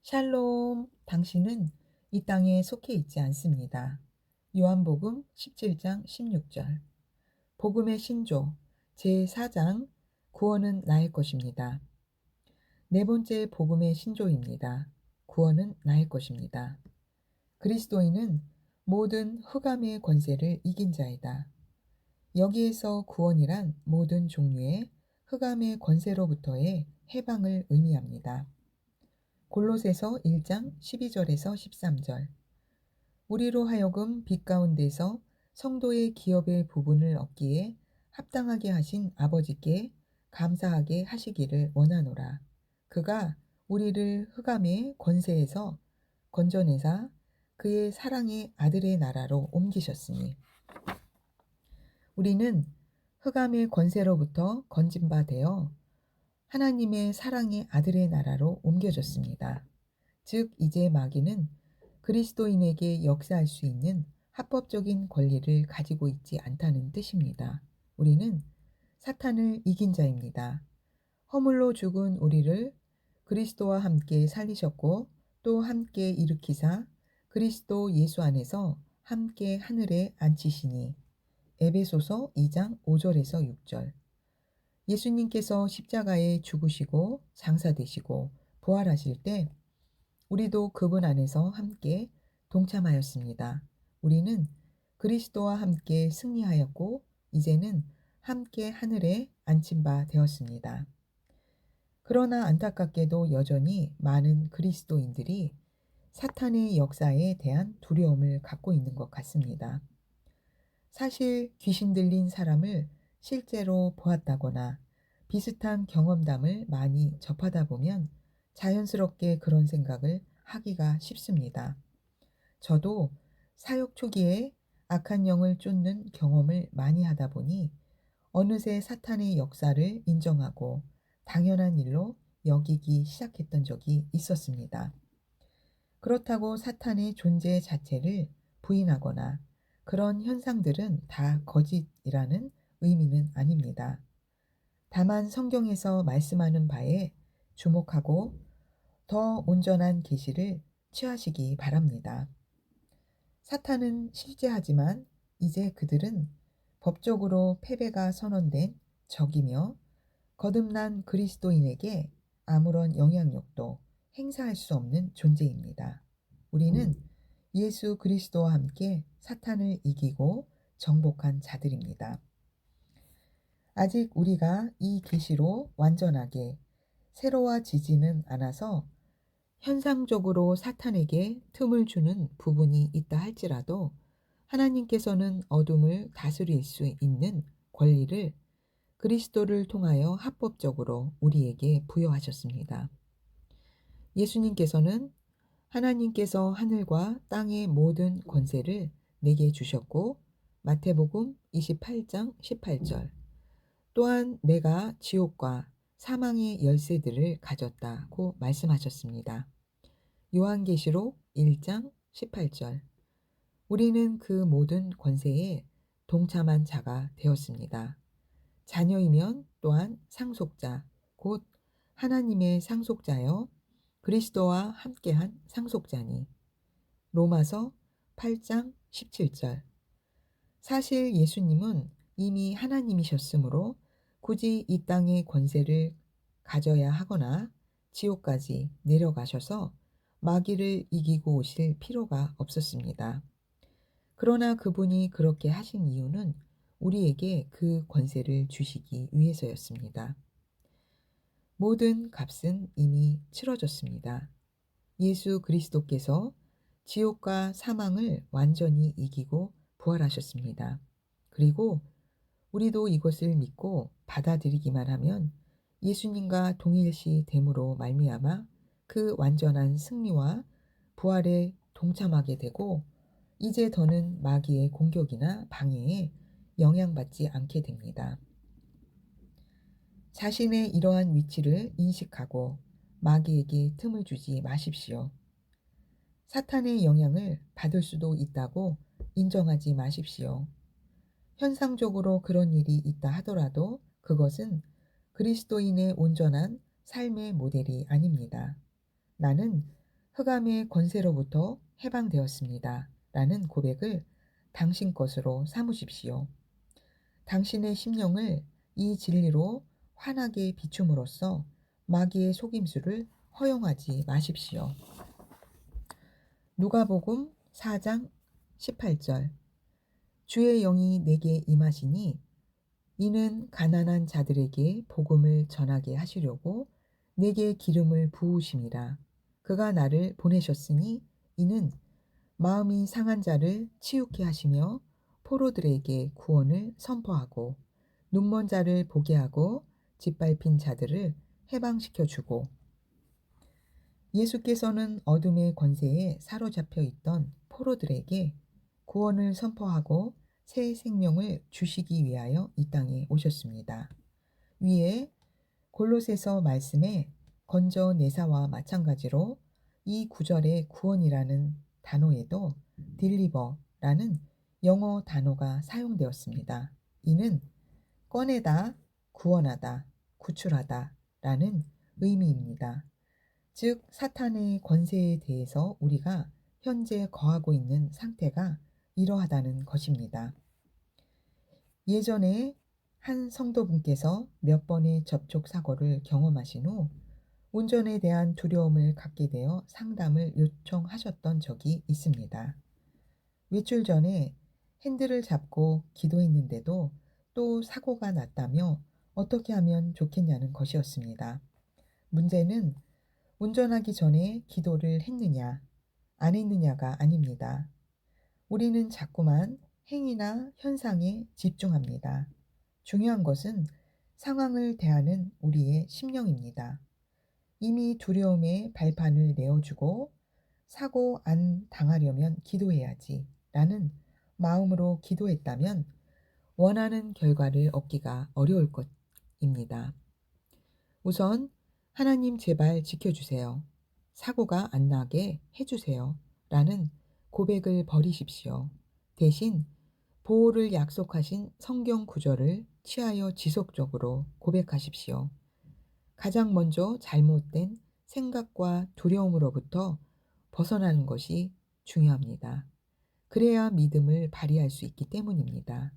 샬롬, 당신은 이 땅에 속해 있지 않습니다. 요한복음 17장 16절. 복음의 신조 제4장 구원은 나의 것입니다. 네 번째 복음의 신조입니다. 구원은 나의 것입니다. 그리스도인은 모든 흑암의 권세를 이긴 자이다. 여기에서 구원이란 모든 종류의 흑암의 권세로부터의 해방을 의미합니다. 골로새서 1장 12절에서 13절. 우리로 하여금 빛 가운데서 성도의 기업의 부분을 얻기에 합당하게 하신 아버지께 감사하게 하시기를 원하노라. 그가 우리를 흑암의 권세에서 건져내사 그의 사랑의 아들의 나라로 옮기셨으니 우리는 흑암의 권세로부터 건진 바 되어 하나님의 사랑의 아들의 나라로 옮겨졌습니다. 즉 이제 마귀는 그리스도인에게 역사할 수 있는 합법적인 권리를 가지고 있지 않다는 뜻입니다. 우리는 사탄을 이긴 자입니다. 허물로 죽은 우리를 그리스도와 함께 살리셨고 또 함께 일으키사 그리스도 예수 안에서 함께 하늘에 앉히시니 에베소서 2장 5절에서 6절. 예수님께서 십자가에 죽으시고 장사되시고 부활하실 때 우리도 그분 안에서 함께 동참하였습니다. 우리는 그리스도와 함께 승리하였고 이제는 함께 하늘에 앉힌 바 되었습니다. 그러나 안타깝게도 여전히 많은 그리스도인들이 사탄의 역사에 대한 두려움을 갖고 있는 것 같습니다. 사실 귀신 들린 사람을 실제로 보았다거나 비슷한 경험담을 많이 접하다 보면 자연스럽게 그런 생각을 하기가 쉽습니다. 저도 사역 초기에 악한 영을 쫓는 경험을 많이 하다 보니 어느새 사탄의 역사를 인정하고 당연한 일로 여기기 시작했던 적이 있었습니다. 그렇다고 사탄의 존재 자체를 부인하거나 그런 현상들은 다 거짓이라는 의미는 아닙니다. 다만 성경에서 말씀하는 바에 주목하고 더 온전한 계시를 취하시기 바랍니다. 사탄은 실제하지만 이제 그들은 법적으로 패배가 선언된 적이며 거듭난 그리스도인에게 아무런 영향력도 행사할 수 없는 존재입니다. 우리는 예수 그리스도와 함께 사탄을 이기고 정복한 자들입니다. 아직 우리가 이 계시로 완전하게 새로워지지는 않아서 현상적으로 사탄에게 틈을 주는 부분이 있다 할지라도 하나님께서는 어둠을 다스릴 수 있는 권리를 그리스도를 통하여 합법적으로 우리에게 부여하셨습니다. 예수님께서는 하나님께서 하늘과 땅의 모든 권세를 내게 주셨고 마태복음 28장 18절 또한 내가 지옥과 사망의 열쇠들을 가졌다고 말씀하셨습니다. 요한계시록 1장 18절. 우리는 그 모든 권세에 동참한 자가 되었습니다. 자녀이면 또한 상속자, 곧 하나님의 상속자여 그리스도와 함께한 상속자니. 로마서 8장 17절. 사실 예수님은 이미 하나님이셨으므로 굳이 이 땅의 권세를 가져야 하거나 지옥까지 내려가셔서 마귀를 이기고 오실 필요가 없었습니다. 그러나 그분이 그렇게 하신 이유는 우리에게 그 권세를 주시기 위해서였습니다. 모든 값은 이미 치러졌습니다. 예수 그리스도께서 지옥과 사망을 완전히 이기고 부활하셨습니다. 그리고 우리도 이것을 믿고 받아들이기만 하면 예수님과 동일시 됨으로 말미암아 그 완전한 승리와 부활에 동참하게 되고 이제 더는 마귀의 공격이나 방해에 영향받지 않게 됩니다. 자신의 이러한 위치를 인식하고 마귀에게 틈을 주지 마십시오. 사탄의 영향을 받을 수도 있다고 인정하지 마십시오. 현상적으로 그런 일이 있다 하더라도 그것은 그리스도인의 온전한 삶의 모델이 아닙니다. 나는 흑암의 권세로부터 해방되었습니다. 라는 고백을 당신 것으로 삼으십시오. 당신의 심령을 이 진리로 환하게 비춤으로써 마귀의 속임수를 허용하지 마십시오. 누가복음 4장 18절 주의 영이 내게 임하시니 이는 가난한 자들에게 복음을 전하게 하시려고 내게 기름을 부으심이라. 그가 나를 보내셨으니 이는 마음이 상한 자를 치유케 하시며 포로들에게 구원을 선포하고 눈먼 자를 보게 하고 짓밟힌 자들을 해방시켜 주고. 예수께서는 어둠의 권세에 사로잡혀 있던 포로들에게 구원을 선포하고 새 생명을 주시기 위하여 이 땅에 오셨습니다. 위에 골로새서 말씀에 건져내사와 마찬가지로 이 구절의 구원이라는 단어에도 딜리버라는 영어 단어가 사용되었습니다. 이는 꺼내다, 구원하다, 구출하다 라는 의미입니다. 즉 사탄의 권세에 대해서 우리가 현재 거하고 있는 상태가 이러하다는 것입니다. 예전에 한 성도분께서 몇 번의 접촉 사고를 경험하신 후 운전에 대한 두려움을 갖게 되어 상담을 요청하셨던 적이 있습니다. 외출 전에 핸들을 잡고 기도했는데도 또 사고가 났다며 어떻게 하면 좋겠냐는 것이었습니다. 문제는 운전하기 전에 기도를 했느냐, 안 했느냐가 아닙니다. 우리는 자꾸만 행위나 현상에 집중합니다. 중요한 것은 상황을 대하는 우리의 심령입니다. 이미 두려움의 발판을 내어주고 사고 안 당하려면 기도해야지 라는 마음으로 기도했다면 원하는 결과를 얻기가 어려울 것입니다. 우선 하나님 제발 지켜주세요. 사고가 안 나게 해주세요. 라는 고백을 버리십시오. 대신 보호를 약속하신 성경 구절을 취하여 지속적으로 고백하십시오. 가장 먼저 잘못된 생각과 두려움으로부터 벗어나는 것이 중요합니다. 그래야 믿음을 발휘할 수 있기 때문입니다.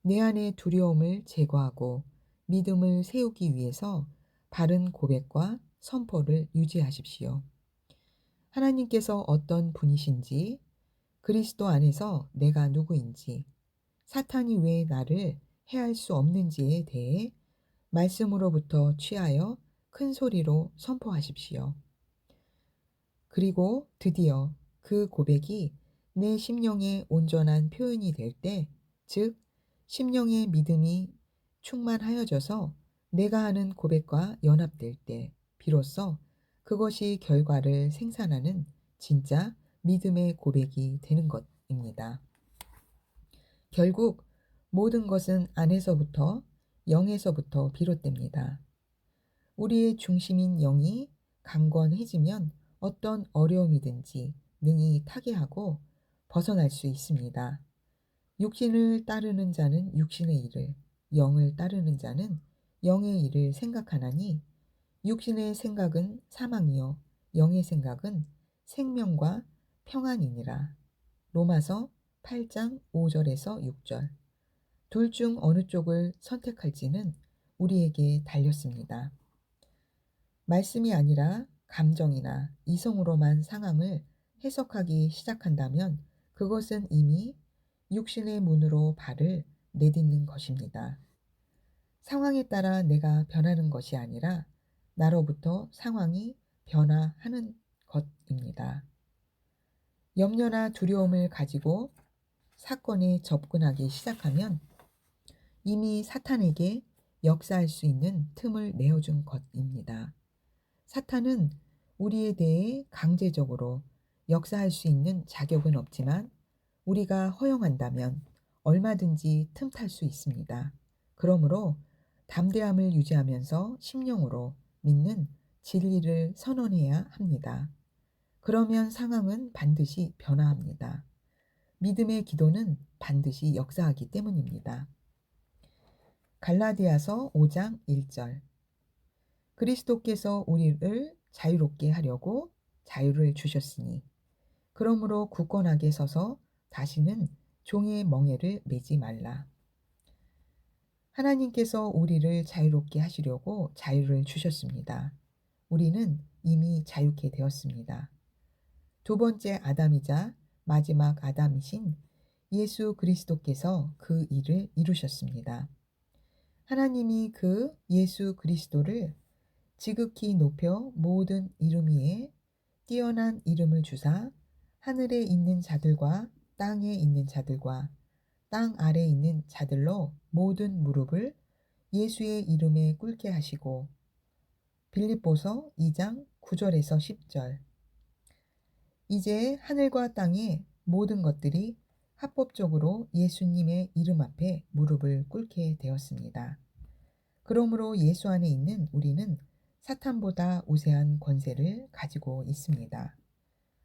내 안의 두려움을 제거하고 믿음을 세우기 위해서 바른 고백과 선포를 유지하십시오. 하나님께서 어떤 분이신지, 그리스도 안에서 내가 누구인지, 사탄이 왜 나를 해할 수 없는지에 대해 말씀으로부터 취하여 큰 소리로 선포하십시오. 그리고 드디어 그 고백이 내 심령의 온전한 표현이 될 때, 즉 심령의 믿음이 충만하여져서 내가 하는 고백과 연합될 때 비로소 그것이 결과를 생산하는 진짜 믿음의 고백이 되는 것입니다. 결국 모든 것은 안에서부터 영에서부터 비롯됩니다. 우리의 중심인 영이 강건해지면 어떤 어려움이든지 능히 타개하고 벗어날 수 있습니다. 육신을 따르는 자는 육신의 일을, 영을 따르는 자는 영의 일을 생각하나니 육신의 생각은 사망이요 영의 생각은 생명과 평안이니라. 로마서 8장 5절에서 6절. 둘 중 어느 쪽을 선택할지는 우리에게 달렸습니다. 말씀이 아니라 감정이나 이성으로만 상황을 해석하기 시작한다면 그것은 이미 육신의 문으로 발을 내딛는 것입니다. 상황에 따라 내가 변하는 것이 아니라 나로부터 상황이 변화하는 것입니다. 염려나 두려움을 가지고 사건에 접근하기 시작하면 이미 사탄에게 역사할 수 있는 틈을 내어준 것입니다. 사탄은 우리에 대해 강제적으로 역사할 수 있는 자격은 없지만 우리가 허용한다면 얼마든지 틈탈 수 있습니다. 그러므로 담대함을 유지하면서 심령으로 믿는 진리를 선언해야 합니다. 그러면 상황은 반드시 변화합니다. 믿음의 기도는 반드시 역사하기 때문입니다. 갈라디아서 5장 1절. 그리스도께서 우리를 자유롭게 하려고 자유를 주셨으니 그러므로 굳건하게 서서 다시는 종의 멍에를 매지 말라. 하나님께서 우리를 자유롭게 하시려고 자유를 주셨습니다. 우리는 이미 자유케 되었습니다. 두 번째 아담이자 마지막 아담이신 예수 그리스도께서 그 일을 이루셨습니다. 하나님이 그 예수 그리스도를 지극히 높여 모든 이름 위에 뛰어난 이름을 주사 하늘에 있는 자들과 땅에 있는 자들과 땅 아래에 있는 자들로 모든 무릎을 예수의 이름에 꿇게 하시고 빌립보서 2장 9절에서 10절. 이제 하늘과 땅의 모든 것들이 합법적으로 예수님의 이름 앞에 무릎을 꿇게 되었습니다. 그러므로 예수 안에 있는 우리는 사탄보다 우세한 권세를 가지고 있습니다.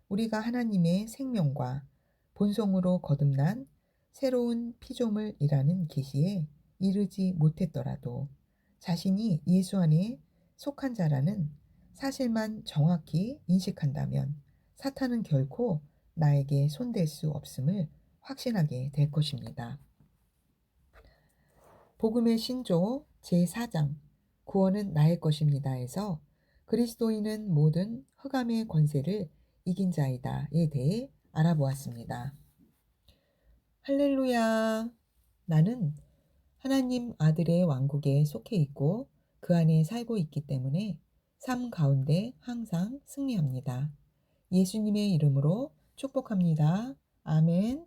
우리가 하나님의 생명과 본성으로 거듭난 새로운 피조물이라는 계시에 이르지 못했더라도 자신이 예수 안에 속한 자라는 사실만 정확히 인식한다면 사탄은 결코 나에게 손댈 수 없음을 확신하게 될 것입니다. 복음의 신조 제4장 구원은 나의 것입니다에서 그리스도인은 모든 흑암의 권세를 이긴 자이다에 대해 알아보았습니다. 할렐루야! 나는 하나님 아들의 왕국에 속해 있고 그 안에 살고 있기 때문에 삶 가운데 항상 승리합니다. 예수님의 이름으로 축복합니다. 아멘.